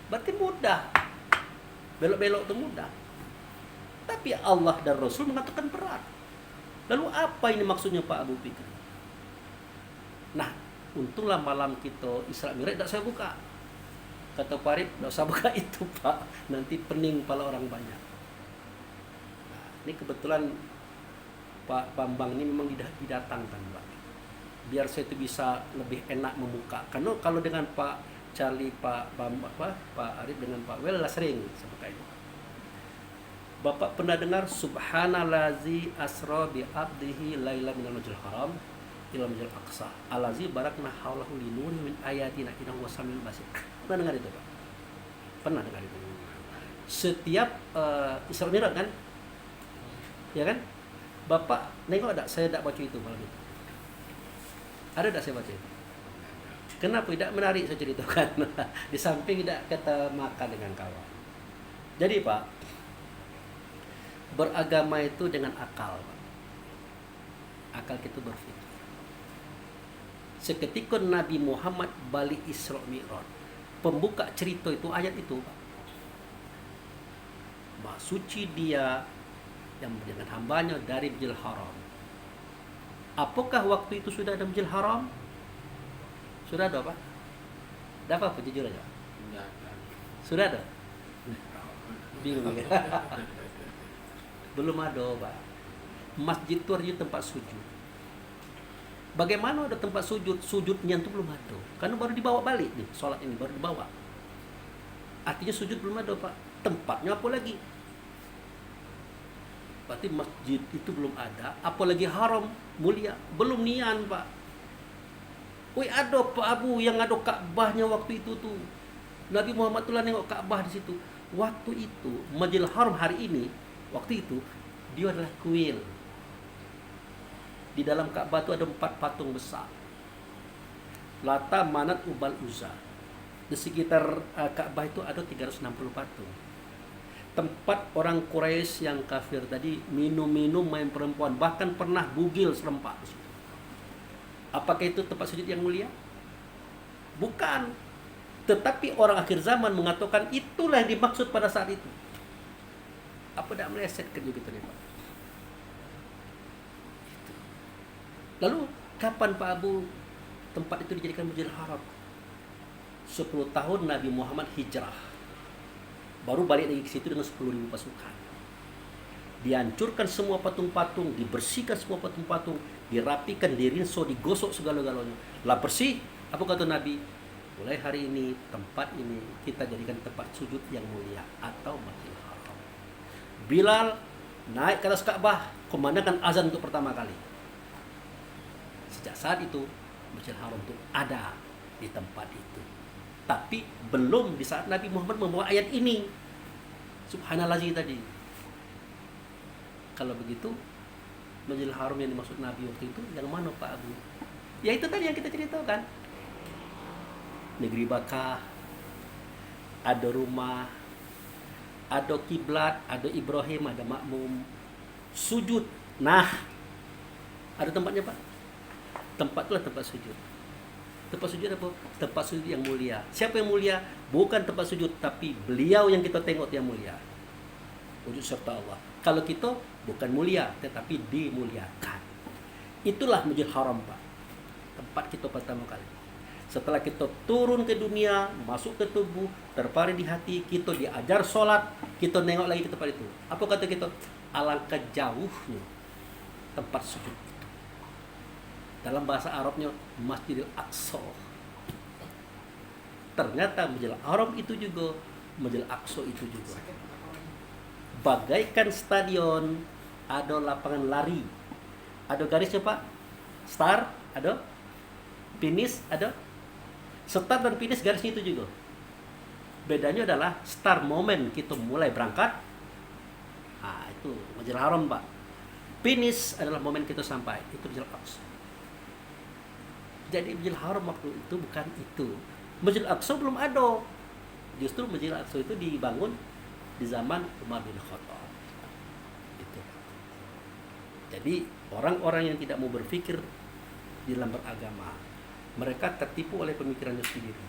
Berarti mudah. Belok-belok itu mudah. Tapi Allah dan Rasul mengatakan berat. Lalu apa ini maksudnya Pak Abu Fikri? Nah, untunglah malam kita Isra Mi'raj tidak saya buka. Kata Pak Arif, tidak usah buka itu Pak. Nanti pening kepala orang banyak. Nah, ini kebetulan Pak Bambang ini memang didatangkan Pak. Biar saya itu bisa lebih enak membuka. Karena kalau dengan Pak Charlie, Pak Bambang, Pak Arif dengan Pak Wel lah sering seperti itu. Bapak pernah dengar Subhanallazi asra bi abdihi laila minal masjidil haram ila masjidil aqsa allazi barakna haulahu linuri min ayatina innahu wasamil basir. Pernah dengar itu Pak? Pernah dengar itu. Setiap Isra Mi'raj kan? Ya kan? Bapak nengok tak saya tak baca itu malam itu? Ada tak saya baca itu? Kenapa tidak menarik saya ceritakan? Di samping tidak kata makan dengan kawan. Jadi Pak, beragama itu dengan akal. Akal kita berpikir. Seketika Nabi Muhammad balik Isra Mi'raj, pembuka cerita itu ayat itu Pak. Maha suci dia yang dengan hambanya dari Masjidil Haram. Apakah waktu itu sudah ada Masjidil Haram? Sudah ada Pak? Ada apa jujur aja? Sudah ada? Bingung ya? Belum ada Pak. Masjid itu artinya tempat sujud. Bagaimana ada tempat sujud? Sujudnya itu belum ada. Karena baru dibawa balik nih, sholat ini baru dibawa. Artinya sujud belum ada Pak. Tempatnya apa lagi? Berarti masjid itu belum ada. Apalagi haram mulia. Belum nian Pak. Woi ada Pak Abu yang ada Ka'bahnya waktu itu tuh. Nabi Muhammad tuh lah nengok Ka'bah di situ. Waktu itu Masjidil Haram hari ini, waktu itu dia adalah kuil. Di dalam Ka'bah itu ada 4 patung besar. Lata, Manat, Ubal, Uzza. Di sekitar Ka'bah itu ada 360 patung. Tempat orang Quraisy yang kafir tadi minum-minum, main perempuan, bahkan pernah bugil serempak di situ. Apakah itu tempat sujud yang mulia? Bukan. Tetapi orang akhir zaman mengatakan itulah yang dimaksud pada saat itu. Apa tidak meleset kerja gitu nih Pak? Itu. Lalu kapan Pak Abu tempat itu dijadikan Masjidil Haram? 10 tahun Nabi Muhammad hijrah. Baru balik lagi ke situ dengan 10.000 pasukan. Dihancurkan semua patung-patung, dibersihkan semua patung-patung, dirapikan, dirinso, digosok segala-galanya. Lah bersih, apa kata Nabi? Mulai hari ini, tempat ini kita jadikan tempat sujud yang mulia atau Masjidil Haram. Bilal naik ke atas Ka'bah, kumandangkan azan untuk pertama kali. Sejak saat itu, Masjidil Haram itu ada di tempat itu. Tapi belum di saat Nabi Muhammad membawa ayat ini. Subhanallazi tadi. Kalau begitu, Masjidil Haram yang dimaksud Nabi waktu itu yang mana Pak Abu? Ya itu tadi yang kita ceritakan. Negeri Bakah, ada rumah, ada kiblat, ada Ibrahim, ada makmum, sujud. Nah, ada tempatnya Pak. Tempat itulah tempat sujud. Tempat sujud apa? Tempat sujud yang mulia. Siapa yang mulia? Bukan tempat sujud, tapi beliau yang kita tengok yang mulia. Wujud serta Allah. Kalau kita bukan mulia, tetapi dimuliakan. Itulah Masjidil Haram Pak. Tempat kita pertama kali. Setelah kita turun ke dunia, masuk ke tubuh, terpari di hati, kita diajar sholat, kita nengok lagi ke tempat itu. Apa kata kita? Alangkah jauhnya tempat sujud itu. Dalam bahasa Arabnya Masjidil Aqsa. Ternyata Masjidil Haram itu juga, Masjidil Aqsa itu juga. Bagaikan stadion, ada lapangan lari, ada garisnya Pak, start, ada finish, ada start dan finish garisnya itu juga. Bedanya adalah start moment kita mulai berangkat, nah itu Masjidil Haram Pak. Finish adalah momen kita sampai, itu Masjidil Aqsa. Jadi Masjidil Haram waktu itu bukan itu. Masjidil Aqsa belum ada. Justru Masjidil Aqsa itu dibangun di zaman Umar bin Khattab. Gitu. Jadi orang-orang yang tidak mau berpikir di dalam beragama, mereka tertipu oleh pemikirannya sendiri.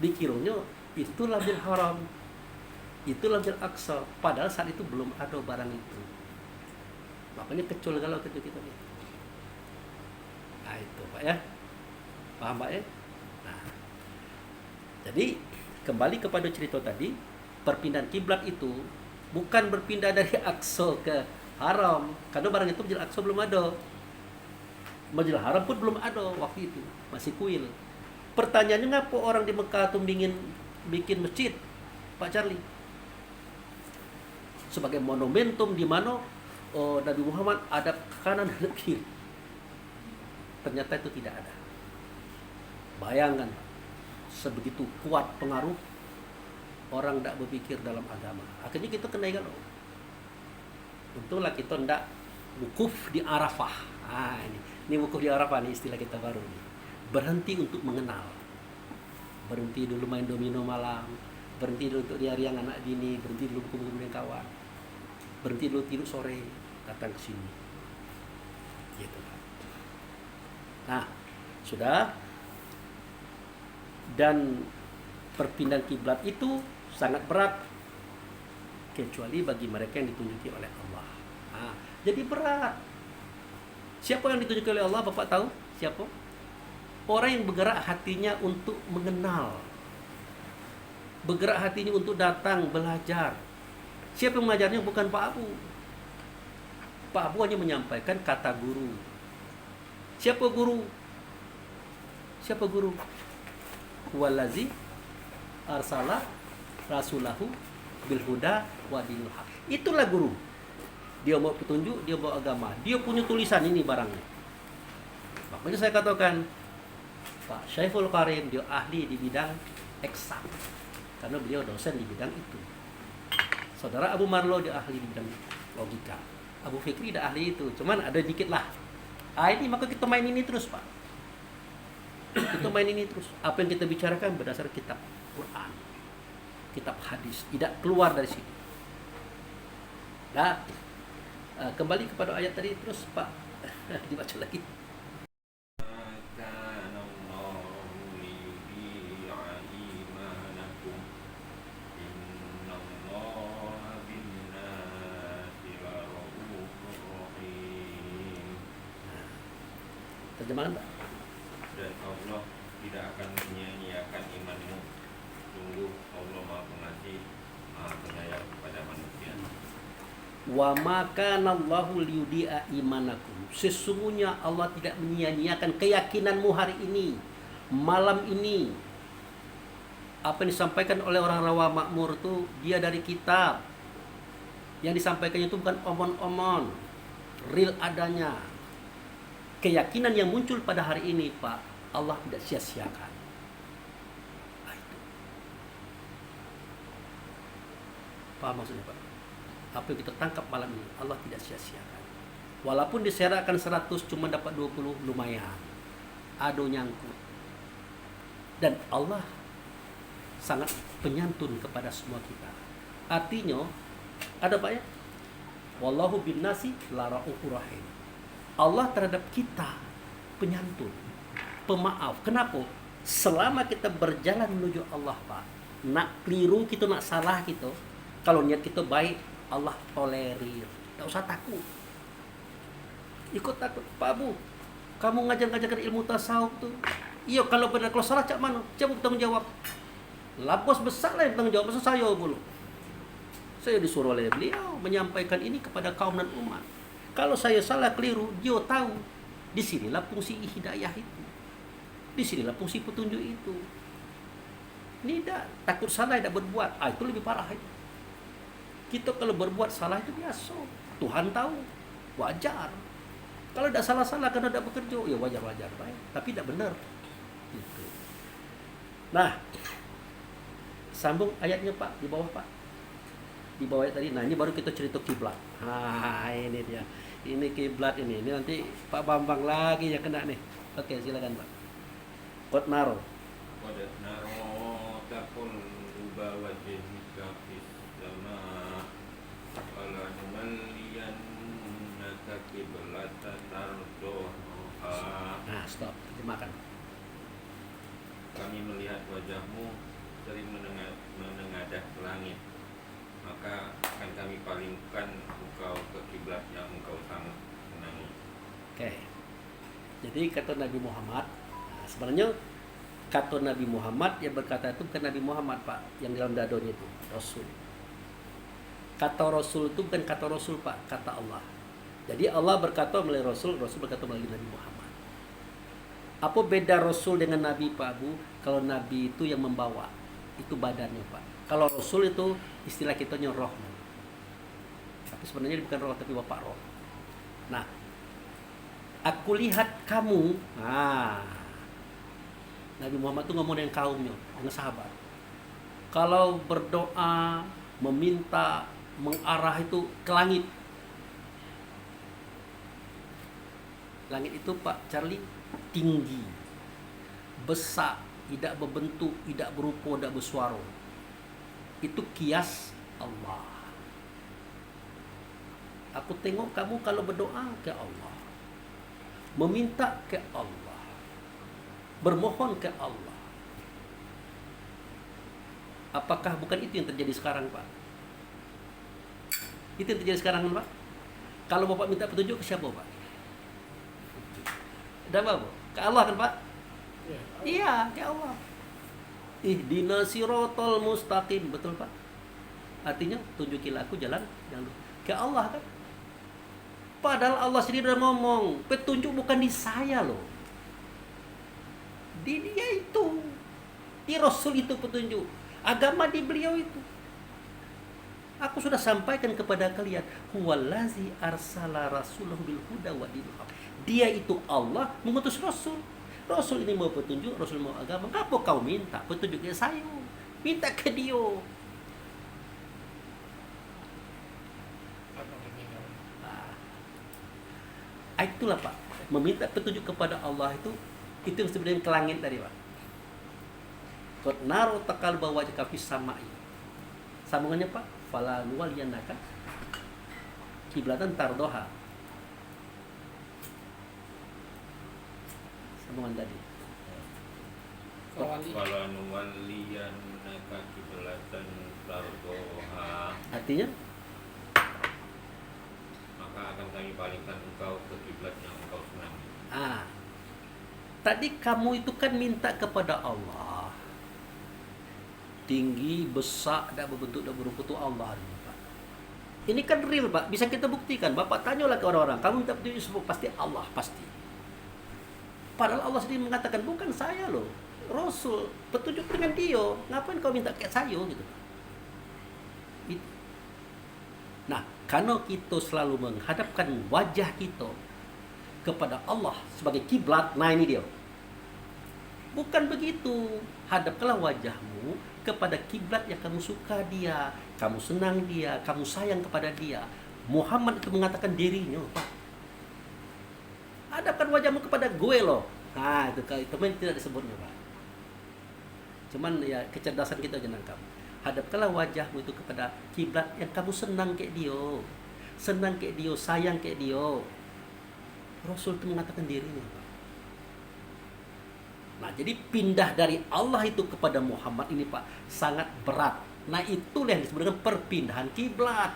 Dikiranya itulah Masjidil Haram, itulah Masjidil Aqsa. Padahal saat itu belum ada barang itu. Makanya kecil galau kita nih. Nah itu Pak ya. Paham Pak ya? Nah, jadi kembali kepada cerita tadi, perpindahan kiblat itu bukan berpindah dari Aqsa ke Haram, karena barang itu Masjidil Aqsa belum ada. Masjidil Haram pun belum ada waktu itu, masih kuil. Pertanyaannya ngapa orang di Mekah tuh bikin masjid, Pak Charlie? Sebagai monumentum di mana Nabi Muhammad ada kanan dan kiri. Ternyata itu tidak ada. Bayangkan, sebegitu kuat pengaruh orang tidak berpikir dalam agama. Akhirnya kita kena galau. Untunglah kita tidak wukuf di Arafah. Ah, ini wukuf di Arafah, ini istilah kita baru nih. Berhenti untuk mengenal. Berhenti dulu main domino malam, berhenti dulu untuk diariang anak bini, berhenti dulu kumpul dengan kawan, berhenti dulu tidur sore, datang ke sini. Gitu. Nah, sudah. Dan perpindahan kiblat itu sangat berat, kecuali bagi mereka yang ditunjuki oleh Allah. Nah, jadi berat. Siapa yang ditunjuki oleh Allah? Bapak tahu siapa? Orang yang bergerak hatinya untuk mengenal, bergerak hatinya untuk datang belajar. Siapa yang mengajarnya? Bukan Pak Abu. Pak Abu hanya menyampaikan kata guru. Siapa guru? Siapa guru? Wallazi arsala rasulahu bil huda wa dinil haq. Itulah guru. Dia mau petunjuk, dia bawa agama. Dia punya tulisan ini barangnya. Makanya saya katakan Pak Syaiful Karim dia ahli di bidang eksak karena beliau dosen di bidang itu. Saudara Abu Marlo dia ahli di bidang logika. Abu Fikri dah ahli itu, cuman ada dikit lah. Ini maka kita main ini terus Pak. Kita main ini terus. Apa yang kita bicarakan berdasar kitab Quran, kitab hadis, tidak keluar dari situ. Nah, kembali kepada ayat tadi terus Pak, dibaca lagi. كان الله ليضيع إيمانكم إن الله بالناس لرؤوف رحيم. Terjemahan Pak. Dan Allah tidak akan menyia-nyiakan imanmu. Sungguh Allah Maha Pengasih, Maha Penyayang kepada manusia. Wa makanallahu liyudi'a imanakum. Sesungguhnya Allah tidak menyia-nyiakan keyakinanmu hari ini, malam ini. Apa yang disampaikan oleh orang rawa makmur itu dia dari kitab. Yang disampaikannya itu bukan omon-omon, real adanya. Keyakinan yang muncul pada hari ini Pak, Allah tidak sia-siakan. Nah, itu. Paham maksudnya Pak? Apa yang kita tangkap malam ini Allah tidak sia-siakan. Walaupun diserakkan 100 cuma dapat 20 lumayan. Ado nyangkut. Dan Allah sangat penyantun kepada semua kita. Artinya ada Pak ya? Wallahu bin nasi la ra'ufur rahim. Allah terhadap kita penyantun, pemaaf. Kenapa? Selama kita berjalan menuju Allah Pak, nak keliru kita, nak salah kita, kalau niat kita baik, Allah tolerir. Tak usah takut. Ikut takut, Pak Abu, kamu ngajar-ngajarkan ilmu tasawuf tuh. Iya, kalau benar, kalau salah cak mana? Coba bertanggung jawab. Lah bos besar lah yang bertanggung jawab, masa saya dulu. Saya disuruh oleh beliau menyampaikan ini kepada kaum dan umat. Kalau saya salah keliru, dia tahu. Di sinilah fungsi hidayah itu. Di sinilah fungsi petunjuk itu. Ini tidak takut salah, tidak berbuat. Itu lebih parah itu. Kita kalau berbuat salah itu biasa. Tuhan tahu, wajar. Kalau tidak salah-salah karena tidak bekerja, ya wajar-wajar baik. Tapi tidak benar. Gitu. Nah, sambung ayatnya Pak, di bawah Pak. Di bawah tadi. Nah, ini baru kita cerita kiblat. Ini dia. Ini kiblat ini. Ini nanti Pak Bambang lagi yang kena nih. Oke, silakan Pak. Qad naro. Qad naro taqalluba wajhika fis sama wala numalliyannaka qiblatan tardoha. Nah, stop. Terjemahkan. Kami melihat wajahmu sering menengadah ke langit, maka akan kami palingkan engkau ke kiblat yang engkau sangat senangi. Oke. Jadi kata Nabi Muhammad, sebenarnya kata Nabi Muhammad yang berkata itu bukan Nabi Muhammad Pak, yang dalam dadonya itu Rasul. Kata Rasul itu bukan kata Rasul Pak, kata Allah. Jadi Allah berkata melalui Rasul, Rasul berkata melalui Nabi Muhammad. Apa beda Rasul dengan Nabi Pak Abu? Kalau Nabi itu yang membawa, itu badannya Pak. Kalau Rasul itu istilah kitanya roh. Tapi sebenarnya bukan roh, tapi bapak roh. Nah, aku lihat kamu. Nabi Muhammad itu ngomong dengan kaumnya, dengan sahabat. Kalau berdoa, meminta, mengarah itu ke langit. Langit itu Pak Charlie tinggi, besar, tidak berbentuk, tidak berupa, tidak bersuara. Itu kias Allah. Aku tengok kamu kalau berdoa ke Allah, meminta ke Allah, bermohon ke Allah. Apakah bukan itu yang terjadi sekarang Pak? Itu yang terjadi sekarang Pak. Kalau Bapak minta petunjuk ke siapa Pak? Ada apa? Ke Allah kan Pak? Ya. Iya, ke Allah. Ihdinas siratal mustaqim, betul Pak? Artinya tunjukilah aku jalan yang ke Allah kan? Padahal Allah sendiri udah ngomong, petunjuk bukan di saya loh. Di dia itu. Di Rasul itu petunjuk. Agama di beliau itu. Aku sudah sampaikan kepada kalian, huwallazi arsala rasulahu bil huda wa dinil haq. Dia itu Allah mengutus Rasul Rasul ini mau petunjuk, Rasul mau agama, ngapa kau minta petunjuk ke saya? Minta ke dia. Itulah Pak, meminta petunjuk kepada Allah itu yang sebenarnya ke langit tadi Pak. Qad naru taqalluba wajhaka fis samai. Sambungannya Pak, fala nuwalliyannaka kiblatan tardoha. Sambungan tadi. Wala nuwalliyannaka kiblatan tardoha. Artinya Maka akan kami palingkan engkau ke kiblat yang engkau senangi. Tadi kamu itu kan minta kepada Allah. Tinggi, besar, dan berbentuk dan berupa itu Allah ini, Pak. Ini kan real Pak, bisa kita buktikan. Bapak tanyalah ke orang-orang, kamu minta petunjuk semua pasti Allah, pasti. Padahal Allah sendiri mengatakan, bukan saya loh, Rasul, petunjuk dengan dia. Ngapain kau minta kayak saya gitu. Itu. Nah, karena kita selalu menghadapkan wajah kita kepada Allah sebagai kiblat, nah ini dia. Bukan begitu. Hadapkanlah wajahmu kepada kiblat yang kamu suka dia, kamu senang dia, kamu sayang kepada dia. Muhammad itu mengatakan dirinya, Pak. Hadapkan wajahmu kepada gue loh. Nah, itu tidak disebutnya, Pak. Cuman ya kecerdasan kita aja nangkap. Hadapkanlah wajahmu itu kepada kiblat yang kamu senang kayak dia. Senang kayak dia, sayang kayak dia. Rasul itu mengatakan dirinya, Pak. Nah, jadi pindah dari Allah itu kepada Muhammad ini Pak sangat berat. Nah, itulah yang disebut dengan perpindahan kiblat.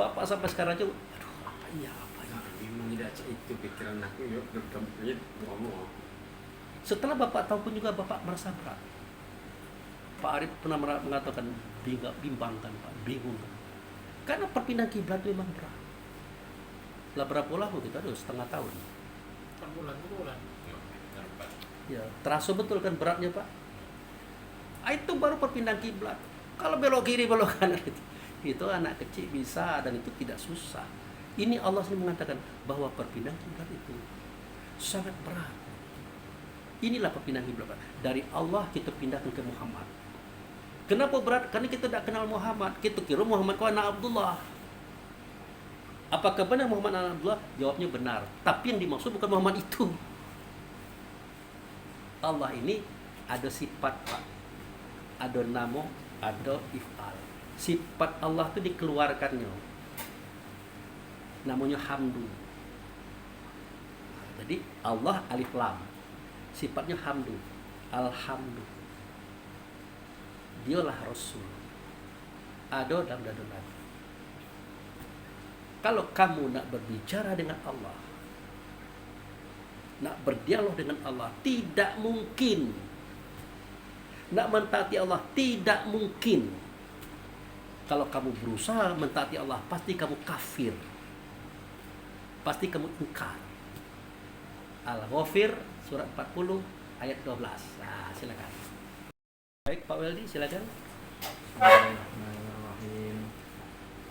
Bapak sampai sekarang aja, aduh apa ya. Memang tidak itu pikiran aku yuk berkembang ngomong. Setelah Bapak tahu pun juga Bapak merasa berat. Pak Arif pernah mengatakan bimbang kan Pak, bingung kan. Karena perpindahan kiblat itu memang berat. Lah berapa lama kita? Aduh, setengah tahun. Bulan. Ya, terasa betul kan beratnya Pak. Itu baru perpindahan kiblat. Kalau belok kiri belok kanan itu anak kecil bisa dan itu tidak susah. Ini Allah sendiri mengatakan bahwa perpindahan kiblat itu sangat berat. Inilah perpindahan kiblat Pak. Dari Allah kita pindahkan ke Muhammad. Kenapa berat? Karena kita tidak kenal Muhammad. Kita kira Muhammad itu anak Abdullah. Apakah benar Muhammad anak Abdullah? Jawabnya benar. Tapi yang dimaksud bukan Muhammad itu. Allah ini ada sifat Pak, ada nama, ada if'al. Sifat Allah itu dikeluarkannya, namanya hamdu. Jadi Allah alif lam, sifatnya hamdu, alhamdu. Dialah Rasul, ada dalam dalam. Kalau kamu nak berbicara dengan Allah, nak berdialog dengan Allah, tidak mungkin. Nak mentaati Allah, tidak mungkin. Kalau kamu berusaha mentaati Allah, pasti kamu kafir. Pasti kamu ingkar. Al-Ghafir, surat 40, ayat 12. Nah, silakan. Baik, Pak Weldi, silakan. Bismillahirrahmanirrahim.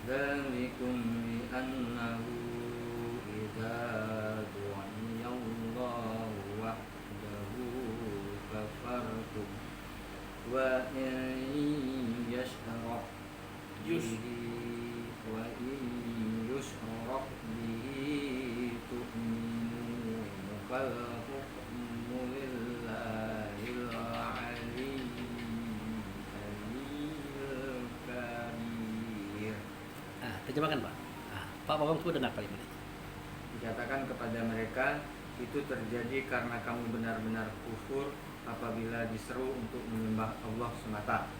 Dzalikum bi annahu idza du'iya Allahu wahdahu kafartum wa in yashrak bihi wa in yushrak bihi tu'minu fal hukmu lillahil aliyyil kabir. Terjemahkan Pak. Pak Bambang itu dengar paling ini. Dikatakan kepada mereka, itu terjadi karena kamu benar-benar kufur apabila diseru untuk menyembah Allah semata.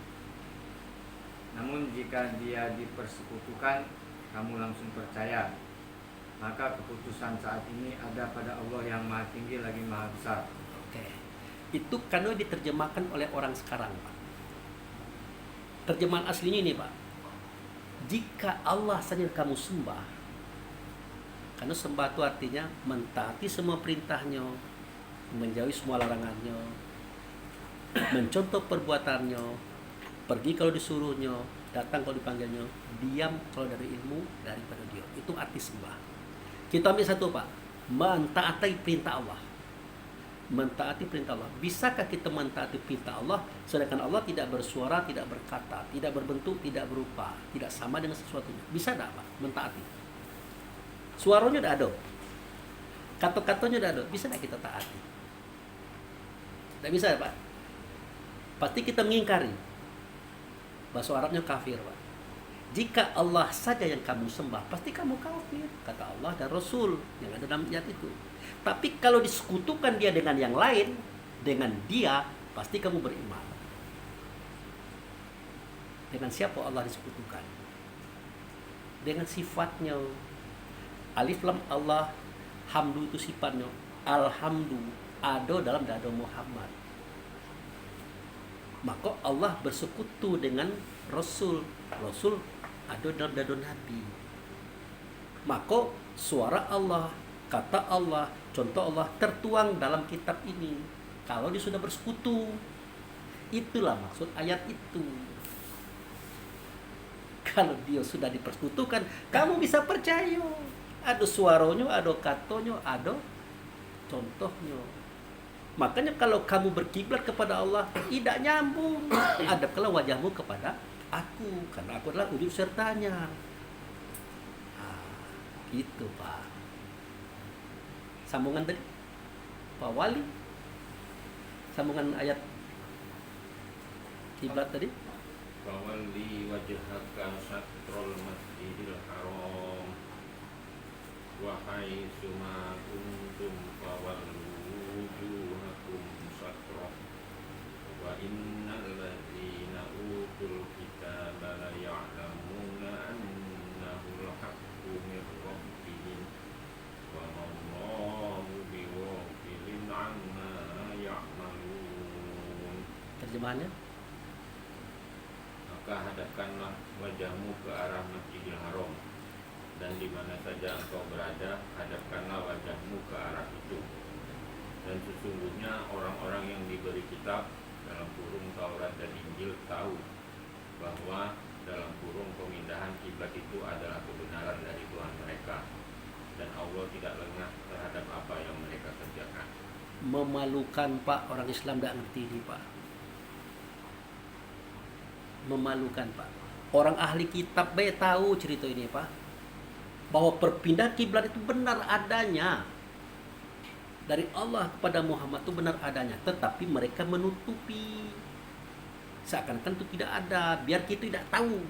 Namun jika dia dipersekutukan, kamu langsung percaya. Maka keputusan saat ini ada pada Allah yang maha tinggi lagi maha besar. Oke. Itu karena diterjemahkan oleh orang sekarang Pak. Terjemahan aslinya ini Pak. Jika Allah saja kamu sembah, karena sembah itu artinya mentaati semua perintahnya, menjauhi semua larangannya, mencontoh perbuatannya, pergi kalau disuruhnya, datang kalau dipanggilnya, diam kalau dari ilmu daripada dia. Itu arti sembah. Kita ambil satu Pak, mentaati perintah Allah. Mentaati perintah Allah. Bisakah kita mentaati perintah Allah sedangkan Allah tidak bersuara, tidak berkata, tidak berbentuk, tidak berupa, tidak sama dengan sesuatunya? Bisa tidak Pak mentaati? Suaranya tidak ada, kata-katanya tidak ada, bisa tidak kita taati? Tidak bisa Pak. Pasti kita mengingkari. Bahasa Arabnya kafir Pak. Jika Allah saja yang kamu sembah, pasti kamu kafir, kata Allah dan Rasul yang ada dalam ayat itu. Tapi kalau disekutukan dia dengan yang lain, dengan dia, pasti kamu beriman. Dengan siapa Allah disekutukan? Dengan sifatnya. Alif lam Allah, hamdu itu sifatnya. Alhamdu, ada dalam dada Muhammad. Maka Allah bersekutu dengan Rasul. Rasul ada dalam dada Nabi. Maka suara Allah, kata Allah, contoh Allah tertuang dalam kitab ini. Kalau dia sudah bersekutu, itulah maksud ayat itu. Kalau dia sudah dipersekutukan, kamu bisa percaya. Ada suaranya, ada katanya, ada contohnya. Makanya kalau kamu berkiblat kepada Allah, tidak nyambung. Hadapkanlah wajahmu kepada aku, karena aku adalah wujud sertanya. Gitu Pak. Sambungan tadi Pak Wali, sambungan ayat kiblat tadi. Fawalli wajhaka satrul masjidil haram wa haitsu ma kuntum fawallu wujuhakum satrah wa innal ladzina utul kitaba la ya'lamuna annahu al-haqqu min rabbihim wa ma Allahu bighafilin 'amma ya'malun. Terjemahannya, maka hadapkanlah wajahmu ke arah Masjidil Haram, dan di mana saja engkau berada, hadapkanlah wajahmu ke arah itu. Dan sesungguhnya orang-orang yang diberi kitab dalam kurung Taurat dan Injil tahu bahwa dalam kurung pemindahan kiblat itu adalah kebenaran dari Tuhan mereka, dan Allah tidak lengah terhadap apa yang mereka kerjakan. memalukan Pak, orang Islam tidak ngerti ini Pak. Memalukan Pak. Orang ahli kitab baik tahu cerita ini Pak, bahwa perpindahan kiblat itu benar adanya dari Allah kepada Muhammad itu benar adanya, tetapi mereka menutupi seakan-akan itu tidak ada, biar kita tidak tahu.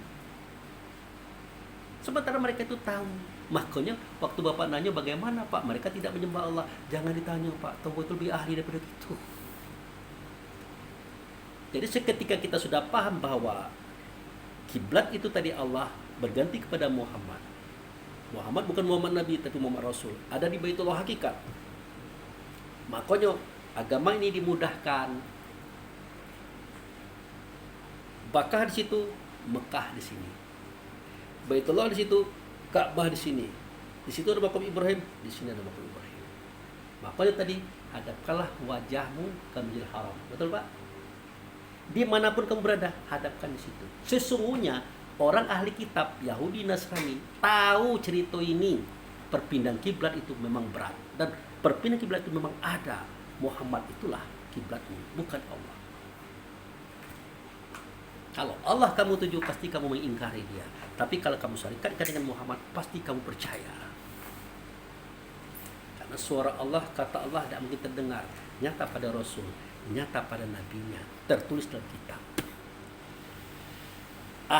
Sementara mereka itu tahu. Makanya waktu Bapak nanya bagaimana Pak, mereka tidak menyembah Allah, jangan ditanya Pak, tahu itu lebih ahli daripada itu. Jadi seketika kita sudah paham bahwa kiblat itu tadi Allah berganti kepada Muhammad. Muhammad bukan Muhammad Nabi tapi Muhammad Rasul, ada di Baitullah hakikat. Makanya agama ini dimudahkan. Bakah di situ, Mekah di sini. Baitullah di situ, Ka'bah di sini. Di situ ada makam Ibrahim, di sini ada makam Ibrahim. Makanya tadi hadapkanlah wajahmu ke Masjidil Haram. Betul Pak? Dimanapun kamu berada, hadapkan di situ. Sesungguhnya orang ahli kitab Yahudi Nasrani tahu cerita ini. Perpindahan kiblat itu memang berat, dan perpindahan kiblat itu memang ada. Muhammad itulah kiblatmu, bukan Allah. Kalau Allah kamu tuju, pasti kamu mengingkari dia. Tapi kalau kamu syarikatkan dengan Muhammad, pasti kamu percaya. Karena suara Allah, kata Allah tidak mungkin terdengar. Nyata pada Rasul, nyata pada Nabinya, tertulis dalam kitab.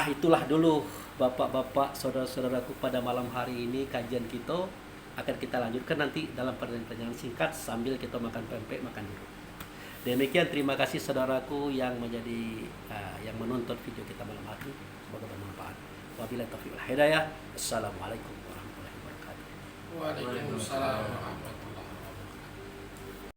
Itulah dulu Bapak-bapak, saudara-saudaraku, pada malam hari ini kajian kita akan kita lanjutkan nanti dalam pertanyaan singkat sambil kita makan pempek, makan dulu. Demikian, terima kasih saudaraku yang menjadi yang menonton video kita malam hari. Semoga bermanfaat. Wabillahi taufiq wal hidayah. Assalamualaikum warahmatullahi wabarakatuh. Waalaikumsalam warahmatullahi wabarakatuh.